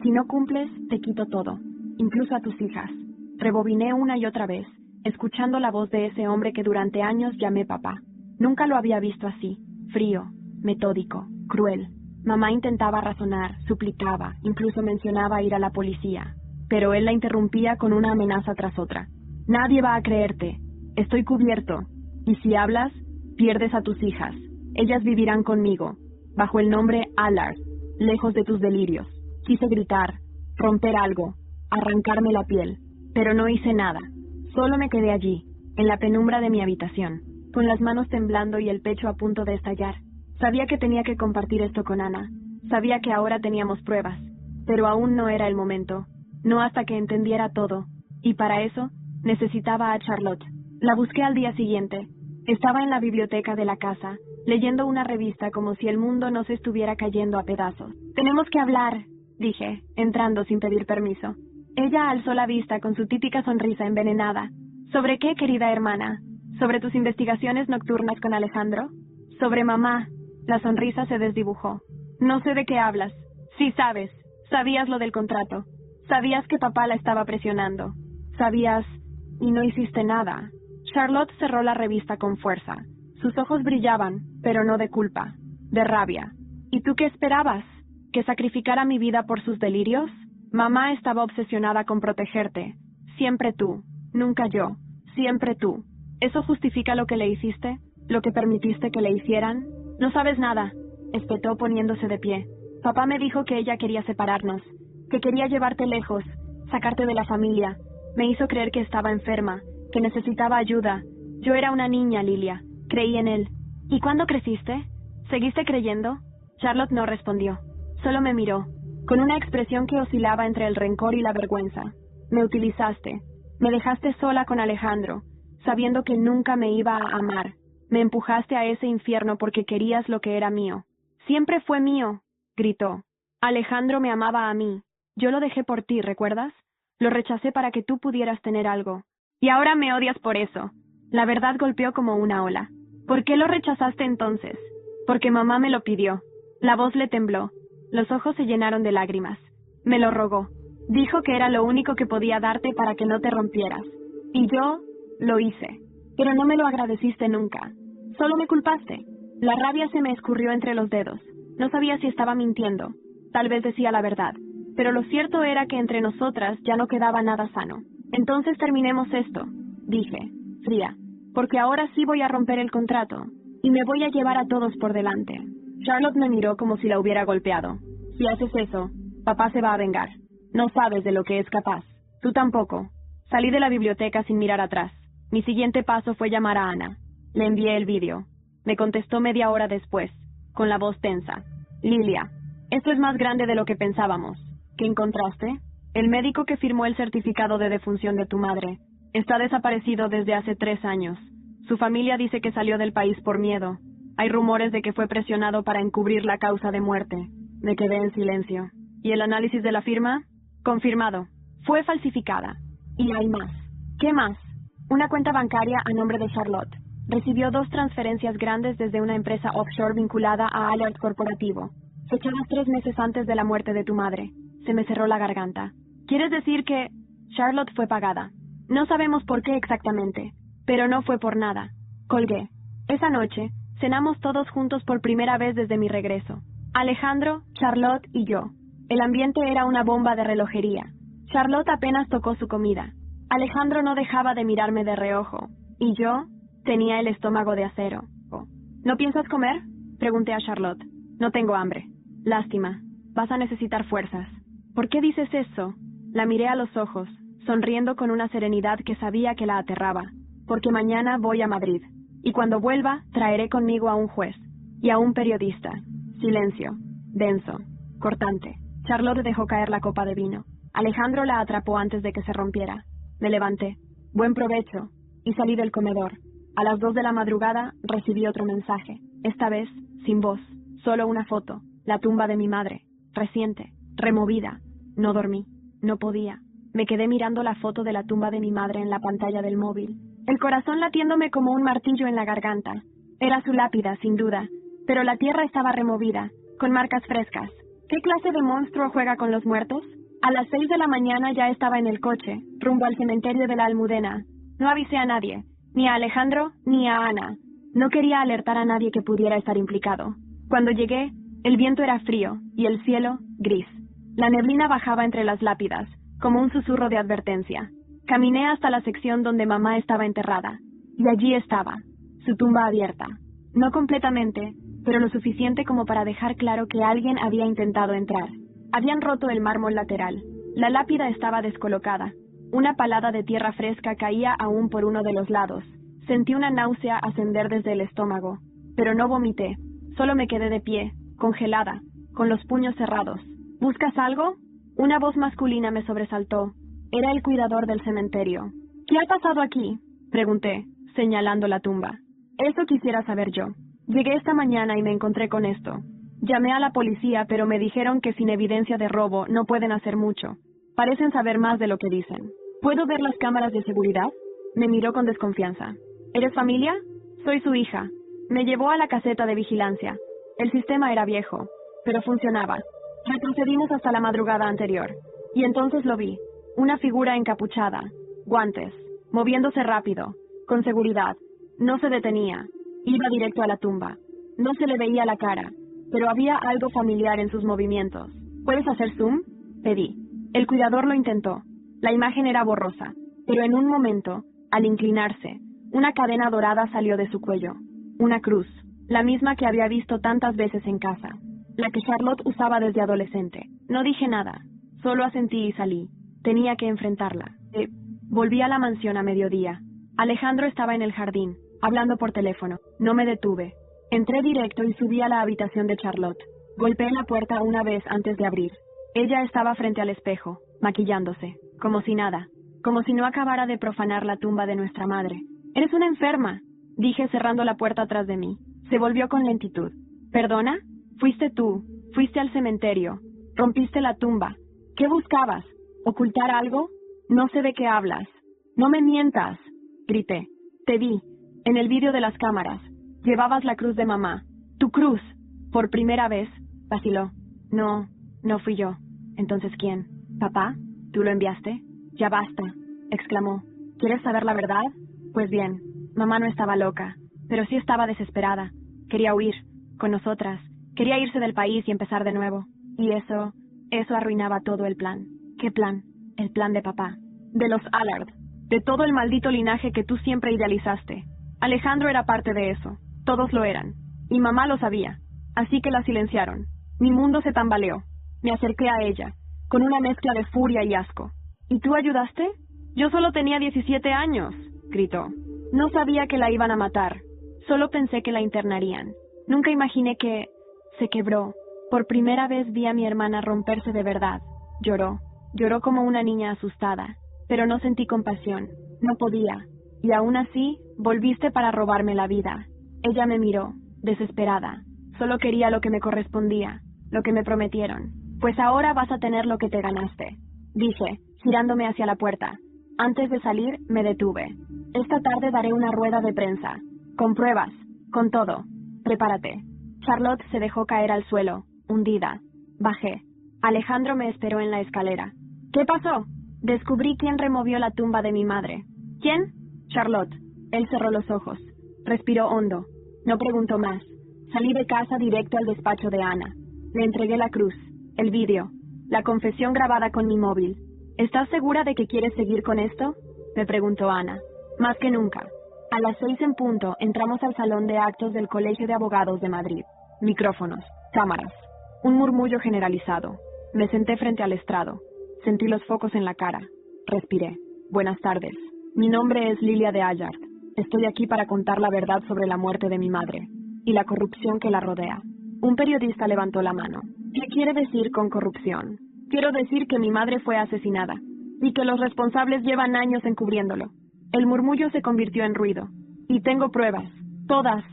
Si no cumples, te quito todo, incluso a tus hijas. Rebobiné una y otra vez, escuchando la voz de ese hombre que durante años llamé papá. Nunca lo había visto así, frío, metódico, cruel. Mamá intentaba razonar, suplicaba, incluso mencionaba ir a la policía, pero él la interrumpía con una amenaza tras otra. Nadie va a creerte. Estoy cubierto. Y si hablas, pierdes a tus hijas. Ellas vivirán conmigo, bajo el nombre Allard, lejos de tus delirios. Quise gritar, romper algo, arrancarme la piel, pero no hice nada. Solo me quedé allí, en la penumbra de mi habitación, con las manos temblando y el pecho a punto de estallar. Sabía que tenía que compartir esto con Ana. Sabía que ahora teníamos pruebas, pero aún no era el momento. No hasta que entendiera todo. Y para eso, necesitaba a Charlotte. La busqué al día siguiente. Estaba en la biblioteca de la casa, leyendo una revista como si el mundo no se estuviera cayendo a pedazos. «Tenemos que hablar», dije, entrando sin pedir permiso. Ella alzó la vista con su típica sonrisa envenenada. «¿Sobre qué, querida hermana? ¿Sobre tus investigaciones nocturnas con Alejandro? Sobre mamá». La sonrisa se desdibujó. «No sé de qué hablas. Sí sabes. Sabías lo del contrato. Sabías que papá la estaba presionando. Sabías... y no hiciste nada». Charlotte cerró la revista con fuerza. Sus ojos brillaban, pero no de culpa, de rabia. ¿Y tú qué esperabas? ¿Que sacrificara mi vida por sus delirios? Mamá estaba obsesionada con protegerte. Siempre tú, nunca yo, siempre tú. ¿Eso justifica lo que le hiciste? ¿Lo que permitiste que le hicieran? No sabes nada. espetó poniéndose de pie. Papá me dijo que ella quería separarnos, que quería llevarte lejos, sacarte de la familia. Me hizo creer que estaba enferma, que necesitaba ayuda. Yo era una niña, Lilia. Creí en él. ¿Y cuándo creciste? ¿Seguiste creyendo? Charlotte no respondió. Solo me miró, con una expresión que oscilaba entre el rencor y la vergüenza. Me utilizaste. Me dejaste sola con Alejandro, sabiendo que nunca me iba a amar. Me empujaste a ese infierno porque querías lo que era mío. Siempre fue mío, gritó. Alejandro me amaba a mí. Yo lo dejé por ti, ¿recuerdas? Lo rechacé para que tú pudieras tener algo. Y ahora me odias por eso. La verdad golpeó como una ola. ¿Por qué lo rechazaste entonces? Porque mamá me lo pidió. La voz le tembló. Los ojos se llenaron de lágrimas. Me lo rogó. Dijo que era lo único que podía darte para que no te rompieras. Y yo lo hice. Pero no me lo agradeciste nunca. Solo me culpaste. La rabia se me escurrió entre los dedos. No sabía si estaba mintiendo. Tal vez decía la verdad. Pero lo cierto era que entre nosotras ya no quedaba nada sano. Entonces terminemos esto, dije, fría, porque ahora sí voy a romper el contrato, y me voy a llevar a todos por delante. Charlotte me miró como si la hubiera golpeado. Si haces eso, papá se va a vengar. No sabes de lo que es capaz. Tú tampoco. Salí de la biblioteca sin mirar atrás. Mi siguiente paso fue llamar a Ana. Le envié el vídeo. Me contestó media hora después, con la voz tensa. Lilia, esto es más grande de lo que pensábamos. ¿Qué encontraste? El médico que firmó el certificado de defunción de tu madre está desaparecido desde hace 3 años. Su familia dice que salió del país por miedo. Hay rumores de que fue presionado para encubrir la causa de muerte. Me quedé en silencio. ¿Y el análisis de la firma? Confirmado. Fue falsificada. Y hay más. ¿Qué más? Una cuenta bancaria a nombre de Charlotte. Recibió 2 transferencias grandes desde una empresa offshore vinculada a Allard Corporativo, fechadas 3 meses antes de la muerte de tu madre. Se me cerró la garganta. ¿Quieres decir que Charlotte fue pagada? No sabemos por qué exactamente, pero no fue por nada. Colgué. Esa noche, cenamos todos juntos por primera vez desde mi regreso. Alejandro, Charlotte y yo. El ambiente era una bomba de relojería. Charlotte apenas tocó su comida. Alejandro no dejaba de mirarme de reojo. Y yo tenía el estómago de acero. ¿No piensas comer? Pregunté a Charlotte. No tengo hambre. Lástima. Vas a necesitar fuerzas. ¿Por qué dices eso? La miré a los ojos, sonriendo con una serenidad que sabía que la aterraba. Porque mañana voy a Madrid. Y cuando vuelva, traeré conmigo a un juez. Y a un periodista. Silencio. Denso. Cortante. Charlotte dejó caer la copa de vino. Alejandro la atrapó antes de que se rompiera. Me levanté. Buen provecho. Y salí del comedor. A las 2 de la madrugada recibí otro mensaje. Esta vez, sin voz. Solo una foto. La tumba de mi madre. Reciente. Removida. No dormí. No podía. Me quedé mirando la foto de la tumba de mi madre en la pantalla del móvil. El corazón latiéndome como un martillo en la garganta. Era su lápida, sin duda. Pero la tierra estaba removida, con marcas frescas. ¿Qué clase de monstruo juega con los muertos? A las 6 de la mañana ya estaba en el coche, rumbo al cementerio de la Almudena. No avisé a nadie, ni a Alejandro, ni a Ana. No quería alertar a nadie que pudiera estar implicado. Cuando llegué, el viento era frío y el cielo gris. La neblina bajaba entre las lápidas, como un susurro de advertencia. Caminé hasta la sección donde mamá estaba enterrada, y allí estaba, su tumba abierta. No completamente, pero lo suficiente como para dejar claro que alguien había intentado entrar. Habían roto el mármol lateral. La lápida estaba descolocada. Una palada de tierra fresca caía aún por uno de los lados. Sentí una náusea ascender desde el estómago, pero no vomité. Solo me quedé de pie, congelada, con los puños cerrados. ¿Buscas algo? Una voz masculina me sobresaltó. Era el cuidador del cementerio. ¿Qué ha pasado aquí? Pregunté, señalando la tumba. Eso quisiera saber yo. Llegué esta mañana y me encontré con esto. Llamé a la policía, pero me dijeron que sin evidencia de robo no pueden hacer mucho. Parecen saber más de lo que dicen. ¿Puedo ver las cámaras de seguridad? Me miró con desconfianza. ¿Eres familia? Soy su hija. Me llevó a la caseta de vigilancia. El sistema era viejo, pero funcionaba. Retrocedimos hasta la madrugada anterior. Y entonces lo vi. Una figura encapuchada, guantes, moviéndose rápido, con seguridad. No se detenía. Iba directo a la tumba. No se le veía la cara, pero había algo familiar en sus movimientos. ¿Puedes hacer zoom? Pedí. El cuidador lo intentó. La imagen era borrosa, pero en un momento, al inclinarse, una cadena dorada salió de su cuello. Una cruz. la misma que había visto tantas veces en casa, la que Charlotte usaba desde adolescente. No dije nada, solo asentí y salí. Tenía que enfrentarla. Volví a la mansión a mediodía. Alejandro estaba en el jardín, hablando por teléfono. No me detuve. Entré directo y subí a la habitación de Charlotte. Golpeé la puerta una vez antes de abrir. Ella estaba frente al espejo, maquillándose, como si nada, como si no acabara de profanar la tumba de nuestra madre. «Eres una enferma», dije cerrando la puerta atrás de mí. Se volvió con lentitud. «¿Perdona? Fuiste tú, fuiste al cementerio, rompiste la tumba. ¿Qué buscabas? ¿Ocultar algo? No sé de qué hablas». «No me mientas», grité. «Te vi, en el vídeo de las cámaras. Llevabas la cruz de mamá. Tu cruz. Por primera vez», vaciló. No fui yo. «¿Entonces quién? ¿Papá? ¿Tú lo enviaste?» «Ya basta», exclamó. «¿Quieres saber la verdad? Pues bien, mamá no estaba loca, pero sí estaba desesperada. Quería huir, con nosotras. Quería irse del país y empezar de nuevo. Y eso arruinaba todo el plan». «¿Qué plan?» «El plan de papá. De los Allard. De todo el maldito linaje que tú siempre idealizaste. Alejandro era parte de eso. Todos lo eran. Y mamá lo sabía. Así que la silenciaron. Mi mundo se tambaleó. Me acerqué a ella, con una mezcla de furia y asco. ¿Y tú ayudaste? Yo solo tenía 17 años, gritó. No sabía que la iban a matar. Solo pensé que la internarían. Nunca imaginé que... Se quebró. Por primera vez vi a mi hermana romperse de verdad. Lloró. Lloró como una niña asustada. Pero no sentí compasión. No podía. Y aún así, volviste para robarme la vida. Ella me miró, desesperada. Solo quería lo que me correspondía, lo que me prometieron. Pues ahora vas a tener lo que te ganaste, dije, girándome hacia la puerta. Antes de salir, me detuve. Esta tarde daré una rueda de prensa. Con pruebas, con todo. Prepárate. Charlotte se dejó caer al suelo, hundida. Bajé. Alejandro me esperó en la escalera. ¿Qué pasó? Descubrí quién removió la tumba de mi madre. ¿Quién? Charlotte. Él cerró los ojos. Respiró hondo. No preguntó más. Salí de casa directo al despacho de Ana. Le entregué la cruz, el vídeo, la confesión grabada con mi móvil. ¿Estás segura de que quieres seguir con esto?, me preguntó Ana. Más que nunca. A las 6 en punto entramos al salón de actos del Colegio de Abogados de Madrid. Micrófonos, cámaras, un murmullo generalizado. Me senté frente al estrado. Sentí los focos en la cara. Respiré. Buenas tardes. Mi nombre es Lilia de Allard. Estoy aquí para contar la verdad sobre la muerte de mi madre y la corrupción que la rodea. Un periodista levantó la mano. ¿Qué quiere decir con corrupción? Quiero decir que mi madre fue asesinada y que los responsables llevan años encubriéndolo. El murmullo se convirtió en ruido. Y tengo pruebas. Todas.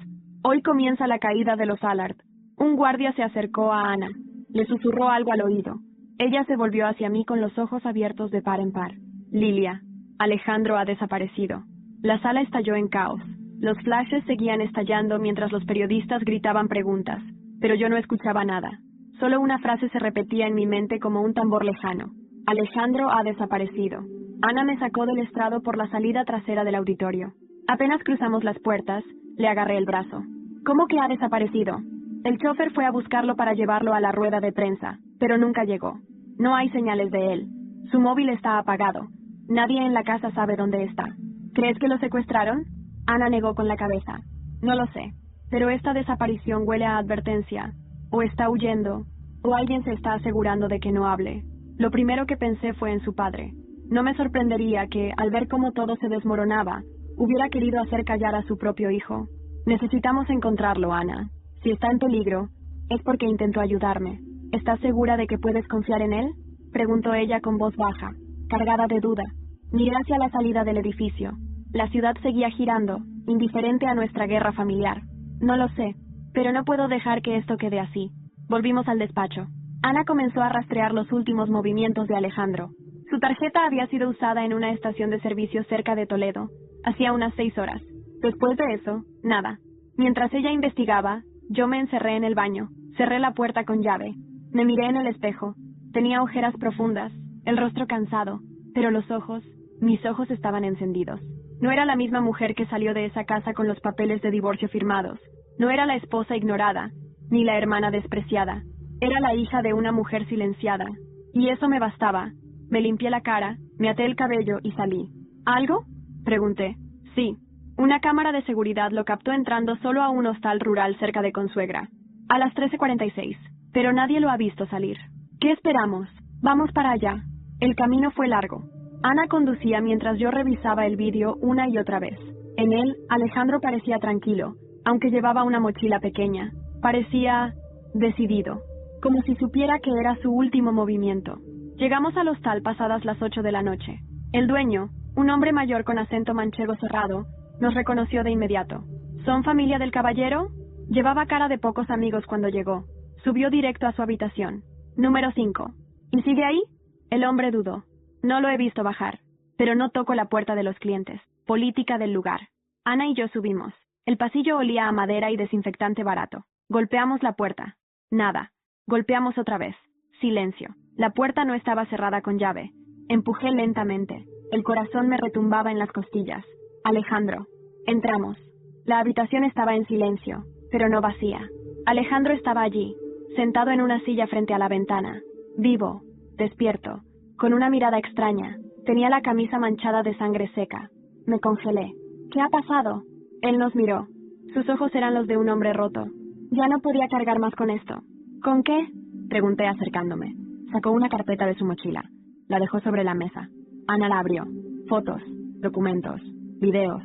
Hoy comienza la caída de los Allard. Un guardia se acercó a Ana. Le susurró algo al oído. Ella se volvió hacia mí con los ojos abiertos de par en par. Lilia, Alejandro ha desaparecido. La sala estalló en caos. Los flashes seguían estallando mientras los periodistas gritaban preguntas, pero yo no escuchaba nada. Solo una frase se repetía en mi mente como un tambor lejano. Alejandro ha desaparecido. Ana me sacó del estrado por la salida trasera del auditorio. Apenas cruzamos las puertas, le agarré el brazo. ¿Cómo que ha desaparecido? El chofer fue a buscarlo para llevarlo a la rueda de prensa, pero nunca llegó. No hay señales de él. Su móvil está apagado. Nadie en la casa sabe dónde está. ¿Crees que lo secuestraron? Ana negó con la cabeza. No lo sé, pero esta desaparición huele a advertencia. O está huyendo, o alguien se está asegurando de que no hable. Lo primero que pensé fue en su padre. No me sorprendería que, al ver cómo todo se desmoronaba, hubiera querido hacer callar a su propio hijo. Necesitamos encontrarlo, Ana. Si está en peligro, es porque intentó ayudarme. ¿Estás segura de que puedes confiar en él?, preguntó ella con voz baja, cargada de duda. Miré hacia la salida del edificio. La ciudad seguía girando, indiferente a nuestra guerra familiar. No lo sé, pero no puedo dejar que esto quede así. Volvimos al despacho. Ana comenzó a rastrear los últimos movimientos de Alejandro. Su tarjeta había sido usada en una estación de servicio cerca de Toledo, hacía unas 6 horas. Después de eso, nada. Mientras ella investigaba, yo me encerré en el baño, cerré la puerta con llave. Me miré en el espejo. Tenía ojeras profundas, el rostro cansado, pero los ojos, mis ojos estaban encendidos. No era la misma mujer que salió de esa casa con los papeles de divorcio firmados. No era la esposa ignorada, ni la hermana despreciada. Era la hija de una mujer silenciada. Y eso me bastaba. Me limpié la cara, me até el cabello y salí. ¿Algo?, pregunté. Sí. Una cámara de seguridad lo captó entrando solo a un hostal rural cerca de Consuegra, a las 13:46, pero nadie lo ha visto salir. ¿Qué esperamos? Vamos para allá. El camino fue largo. Ana conducía mientras yo revisaba el vídeo una y otra vez. En él, Alejandro parecía tranquilo, aunque llevaba una mochila pequeña. Parecía decidido, como si supiera que era su último movimiento. Llegamos al hostal pasadas las 8 de la noche. El dueño, un hombre mayor con acento manchego cerrado, nos reconoció de inmediato. ¿Son familia del caballero? Llevaba cara de pocos amigos cuando llegó. Subió directo a su habitación. Número 5. ¿Y sigue ahí? El hombre dudó. No lo he visto bajar, pero no toco la puerta de los clientes. Política del lugar. Ana y yo subimos. El pasillo olía a madera y desinfectante barato. Golpeamos la puerta. Nada. Golpeamos otra vez. Silencio. La puerta no estaba cerrada con llave. Empujé lentamente. El corazón me retumbaba en las costillas. Alejandro. Entramos. La habitación estaba en silencio, pero no vacía. Alejandro estaba allí, sentado en una silla frente a la ventana. Vivo, despierto, con una mirada extraña. Tenía la camisa manchada de sangre seca. Me congelé. ¿Qué ha pasado? Él nos miró. Sus ojos eran los de un hombre roto. Ya no podía cargar más con esto. ¿Con qué? Pregunté acercándome. Sacó una carpeta de su mochila. La dejó sobre la mesa. Ana la abrió. Fotos, documentos, videos,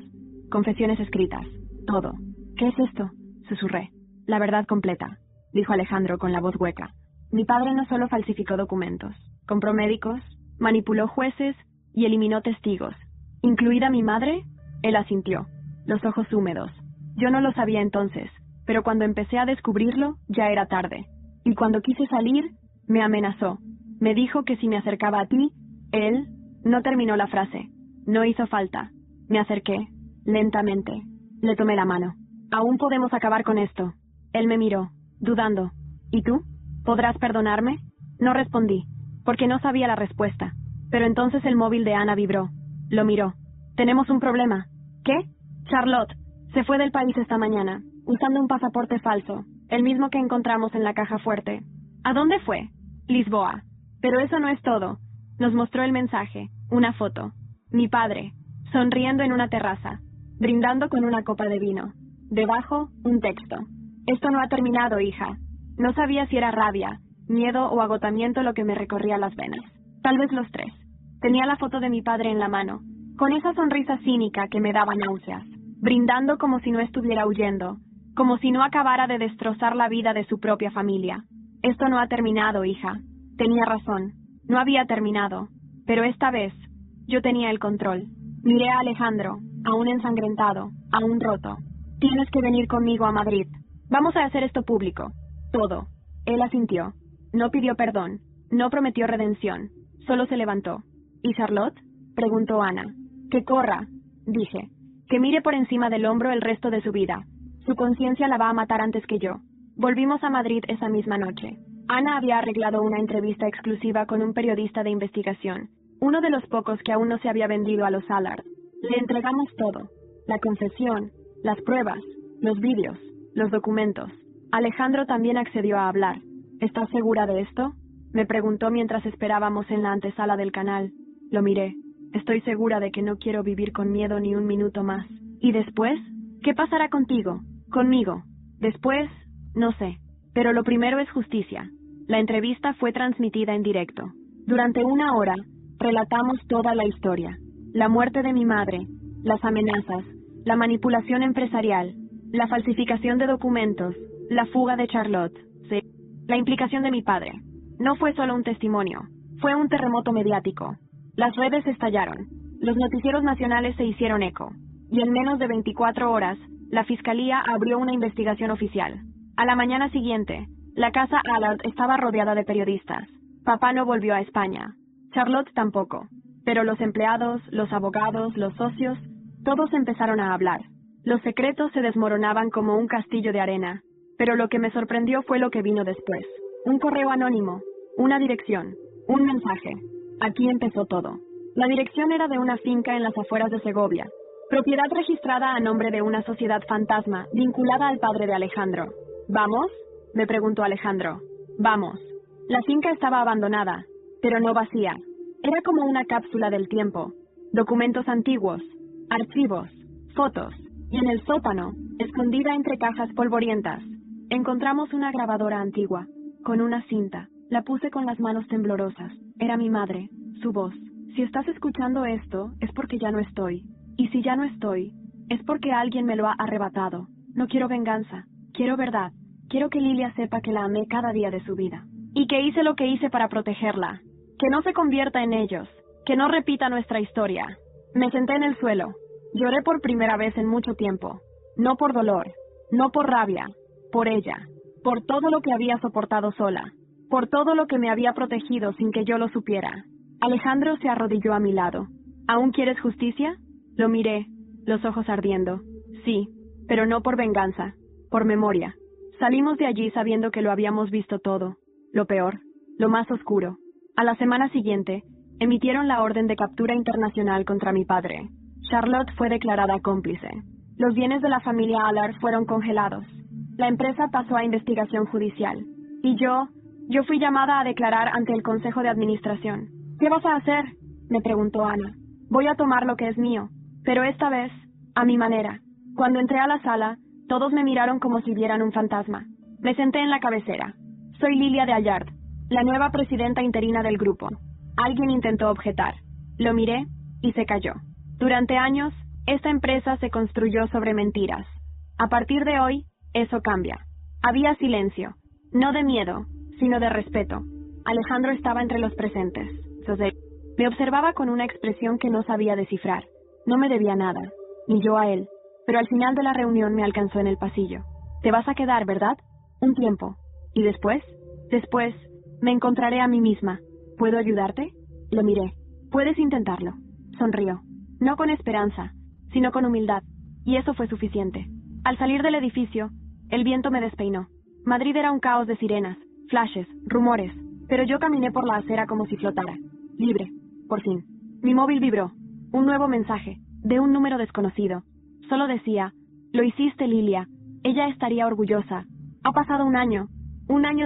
confesiones escritas, todo. ¿Qué es esto? Susurré. La verdad completa, dijo Alejandro con la voz hueca. Mi padre no solo falsificó documentos, compró médicos, manipuló jueces y eliminó testigos. ¿Incluida mi madre? Él asintió, los ojos húmedos. Yo no lo sabía entonces, pero cuando empecé a descubrirlo, ya era tarde. Y cuando quise salir, me amenazó. Me dijo que si me acercaba a ti, él... No terminó la frase. No hizo falta. Me acerqué, lentamente. Le tomé la mano. Aún podemos acabar con esto. Él me miró, dudando. ¿Y tú? ¿Podrás perdonarme? No respondí, porque no sabía la respuesta. Pero entonces el móvil de Ana vibró. Lo miró. Tenemos un problema. ¿Qué? Charlotte se fue del país esta mañana, usando un pasaporte falso, el mismo que encontramos en la caja fuerte. ¿A dónde fue? Lisboa. Pero eso no es todo. Nos mostró el mensaje, una foto. Mi padre, sonriendo en una terraza, brindando con una copa de vino. Debajo, un texto. Esto no ha terminado, hija. No sabía si era rabia, miedo o agotamiento lo que me recorría las venas. Tal vez los tres. Tenía la foto de mi padre en la mano, con esa sonrisa cínica que me daba náuseas, brindando como si no estuviera huyendo, como si no acabara de destrozar la vida de su propia familia. Esto no ha terminado, hija. Tenía razón. No había terminado, pero esta vez yo tenía el control. Miré a Alejandro, aún ensangrentado, aún roto. Tienes que venir conmigo a Madrid. Vamos a hacer esto público. Todo. Él asintió. No pidió perdón. No prometió redención. Solo se levantó. ¿Y Charlotte? Preguntó Ana. Que corra, dije. Que mire por encima del hombro el resto de su vida. Su conciencia la va a matar antes que yo. Volvimos a Madrid esa misma noche. Ana había arreglado una entrevista exclusiva con un periodista de investigación, uno de los pocos que aún no se había vendido a los Allard. Le entregamos todo, la confesión, las pruebas, los vídeos, los documentos. Alejandro también accedió a hablar. ¿Estás segura de esto? Me preguntó mientras esperábamos en la antesala del canal. Lo miré. Estoy segura de que no quiero vivir con miedo ni un minuto más. ¿Y después? ¿Qué pasará contigo? Conmigo. Después, no sé. Pero lo primero es justicia. La entrevista fue transmitida en directo. Durante 1 hora, relatamos toda la historia. La muerte de mi madre, las amenazas, la manipulación empresarial, la falsificación de documentos, la fuga de Charlotte, sí, la implicación de mi padre. No fue solo un testimonio, fue un terremoto mediático. Las redes estallaron, los noticieros nacionales se hicieron eco, y en menos de 24 horas, la Fiscalía abrió una investigación oficial. A la mañana siguiente, la casa Allard estaba rodeada de periodistas. Papá no volvió a España. Charlotte tampoco. Pero los empleados, los abogados, los socios, todos empezaron a hablar. Los secretos se desmoronaban como un castillo de arena. Pero lo que me sorprendió fue lo que vino después. Un correo anónimo, una dirección, un mensaje. Aquí empezó todo. La dirección era de una finca en las afueras de Segovia, propiedad registrada a nombre de una sociedad fantasma vinculada al padre de Alejandro. ¿Vamos? Me preguntó Alejandro. Vamos. La finca estaba abandonada, pero no vacía. Era como una cápsula del tiempo. Documentos antiguos, archivos, fotos, y en el sótano, escondida entre cajas polvorientas, encontramos una grabadora antigua, con una cinta. La puse con las manos temblorosas. Era mi madre, su voz. Si estás escuchando esto, es porque ya no estoy. Y si ya no estoy, es porque alguien me lo ha arrebatado. No quiero venganza, quiero verdad. Quiero que Lilia sepa que la amé cada día de su vida. Y que hice lo que hice para protegerla. Que no se convierta en ellos. Que no repita nuestra historia. Me senté en el suelo. Lloré por primera vez en mucho tiempo. No por dolor, no por rabia, por ella. Por todo lo que había soportado sola. Por todo lo que me había protegido sin que yo lo supiera. Alejandro se arrodilló a mi lado. ¿Aún quieres justicia? Lo miré, los ojos ardiendo. Sí, pero no por venganza, por memoria. Salimos de allí sabiendo que lo habíamos visto todo. Lo peor, lo más oscuro. A la semana siguiente, emitieron la orden de captura internacional contra mi padre. Charlotte fue declarada cómplice. Los bienes de la familia Allard fueron congelados. La empresa pasó a investigación judicial. Y yo fui llamada a declarar ante el Consejo de Administración. ¿Qué vas a hacer?, me preguntó Ana. Voy a tomar lo que es mío, pero esta vez, a mi manera. Cuando entré a la sala, todos me miraron como si vieran un fantasma. Me senté en la cabecera. Soy Lilia de Allard, la nueva presidenta interina del grupo. Alguien intentó objetar. Lo miré y se cayó. Durante años, esta empresa se construyó sobre mentiras. A partir de hoy, eso cambia. Había silencio, no de miedo, sino de respeto. Alejandro estaba entre los presentes. Me observaba con una expresión que no sabía descifrar. No me debía nada, ni yo a él. Pero al final de la reunión me alcanzó en el pasillo. Te vas a quedar, ¿verdad? Un tiempo. ¿Y después? Después, me encontraré a mí misma. ¿Puedo ayudarte? Lo miré. Puedes intentarlo. Sonrió. No con esperanza, sino con humildad. Y eso fue suficiente. Al salir del edificio, el viento me despeinó. Madrid era un caos de sirenas, flashes, rumores, pero yo caminé por la acera como si flotara. Libre, por fin. Mi móvil vibró. Un nuevo mensaje, de un número desconocido. Solo decía, lo hiciste, Lilia. Ella estaría orgullosa. Ha pasado un año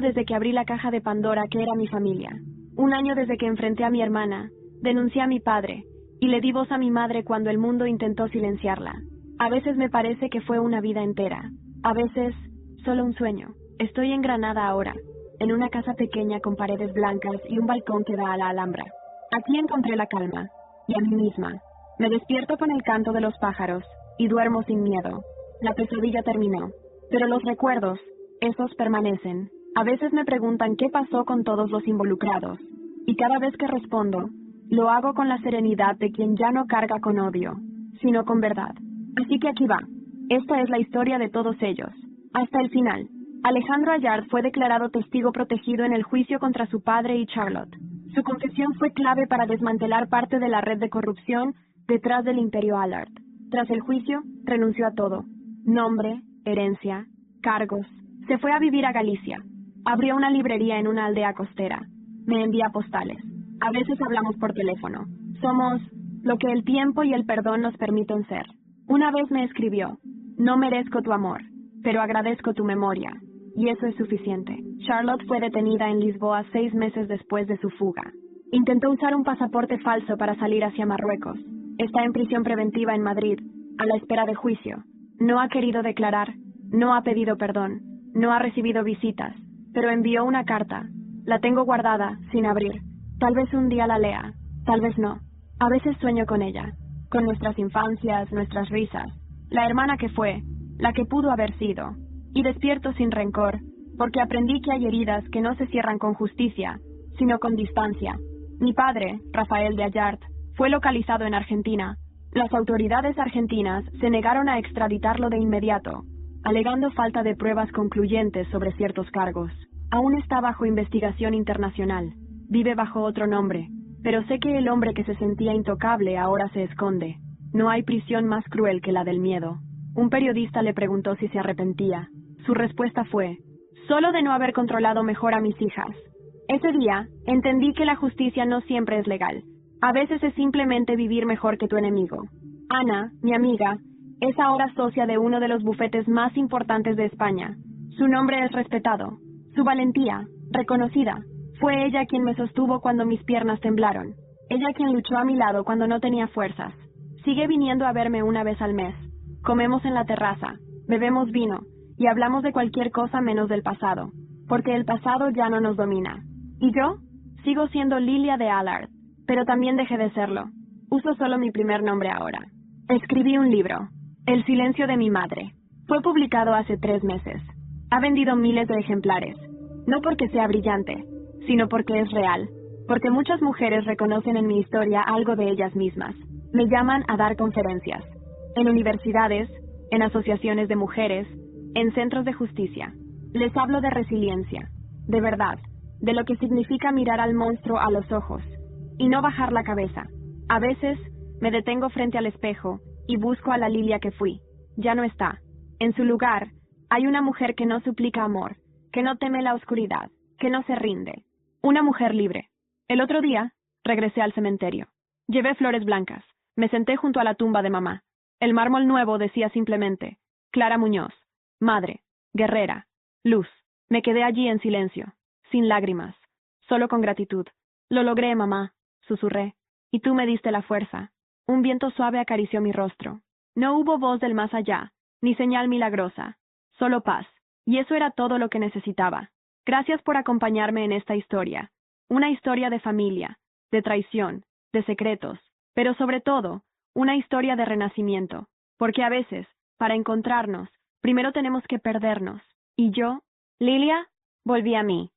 desde que abrí la caja de Pandora que era mi familia. Un año desde que enfrenté a mi hermana, denuncié a mi padre, y le di voz a mi madre cuando el mundo intentó silenciarla. A veces me parece que fue una vida entera. A veces, solo un sueño. Estoy en Granada ahora, en una casa pequeña con paredes blancas y un balcón que da a la Alhambra. Aquí encontré la calma, y a mí misma. Me despierto con el canto de los pájaros, y duermo sin miedo. La pesadilla terminó, pero los recuerdos, esos permanecen. A veces me preguntan qué pasó con todos los involucrados, y cada vez que respondo, lo hago con la serenidad de quien ya no carga con odio, sino con verdad. Así que aquí va. Esta es la historia de todos ellos, hasta el final. Alejandro Allard fue declarado testigo protegido en el juicio contra su padre y Charlotte. Su confesión fue clave para desmantelar parte de la red de corrupción detrás del imperio Allard. Tras el juicio, renunció a todo. Nombre, herencia, cargos. Se fue a vivir a Galicia. Abrió una librería en una aldea costera. Me envía postales. A veces hablamos por teléfono. Somos lo que el tiempo y el perdón nos permiten ser. Una vez me escribió, no merezco tu amor, pero agradezco tu memoria. Y eso es suficiente. Charlotte fue detenida en Lisboa 6 meses después de su fuga. Intentó usar un pasaporte falso para salir hacia Marruecos. Está en prisión preventiva en Madrid, a la espera de juicio. No ha querido declarar, no ha pedido perdón, no ha recibido visitas, pero envió una carta. La tengo guardada, sin abrir. Tal vez un día la lea, tal vez no. A veces sueño con ella, con nuestras infancias, nuestras risas, la hermana que fue, la que pudo haber sido. Y despierto sin rencor, porque aprendí que hay heridas que no se cierran con justicia, sino con distancia. Mi padre, Rafael de Allard, fue localizado en Argentina. Las autoridades argentinas se negaron a extraditarlo de inmediato, alegando falta de pruebas concluyentes sobre ciertos cargos. Aún está bajo investigación internacional. Vive bajo otro nombre, pero sé que el hombre que se sentía intocable ahora se esconde. No hay prisión más cruel que la del miedo. Un periodista le preguntó si se arrepentía. Su respuesta fue, solo de no haber controlado mejor a mis hijas. Ese día, entendí que la justicia no siempre es legal. A veces es simplemente vivir mejor que tu enemigo. Ana, mi amiga, es ahora socia de uno de los bufetes más importantes de España. Su nombre es respetado. Su valentía, reconocida. Fue ella quien me sostuvo cuando mis piernas temblaron. Ella quien luchó a mi lado cuando no tenía fuerzas. Sigue viniendo a verme una vez al mes. Comemos en la terraza, bebemos vino, y hablamos de cualquier cosa menos del pasado, porque el pasado ya no nos domina. ¿Y yo? Sigo siendo Lilia de Allard, pero también dejé de serlo. Uso solo mi primer nombre ahora. Escribí un libro, El silencio de mi madre. Fue publicado hace 3 meses. Ha vendido miles de ejemplares, no porque sea brillante, sino porque es real, porque muchas mujeres reconocen en mi historia algo de ellas mismas. Me llaman a dar conferencias, en universidades, en asociaciones de mujeres, en centros de justicia. Les hablo de resiliencia, de verdad, de lo que significa mirar al monstruo a los ojos y no bajar la cabeza. A veces me detengo frente al espejo y busco a la Lilia que fui. Ya no está. En su lugar hay una mujer que no suplica amor, que no teme la oscuridad, que no se rinde. Una mujer libre. El otro día regresé al cementerio. Llevé flores blancas. Me senté junto a la tumba de mamá. El mármol nuevo decía simplemente, Clara Muñoz, madre, guerrera, luz. Me quedé allí en silencio, sin lágrimas, solo con gratitud. Lo logré, mamá, susurré, y tú me diste la fuerza. Un viento suave acarició mi rostro. No hubo voz del más allá, ni señal milagrosa, solo paz, y eso era todo lo que necesitaba. Gracias por acompañarme en esta historia, una historia de familia, de traición, de secretos, pero sobre todo, una historia de renacimiento, porque a veces, para encontrarnos, primero tenemos que perdernos. Y yo, Lilia, volví a mí.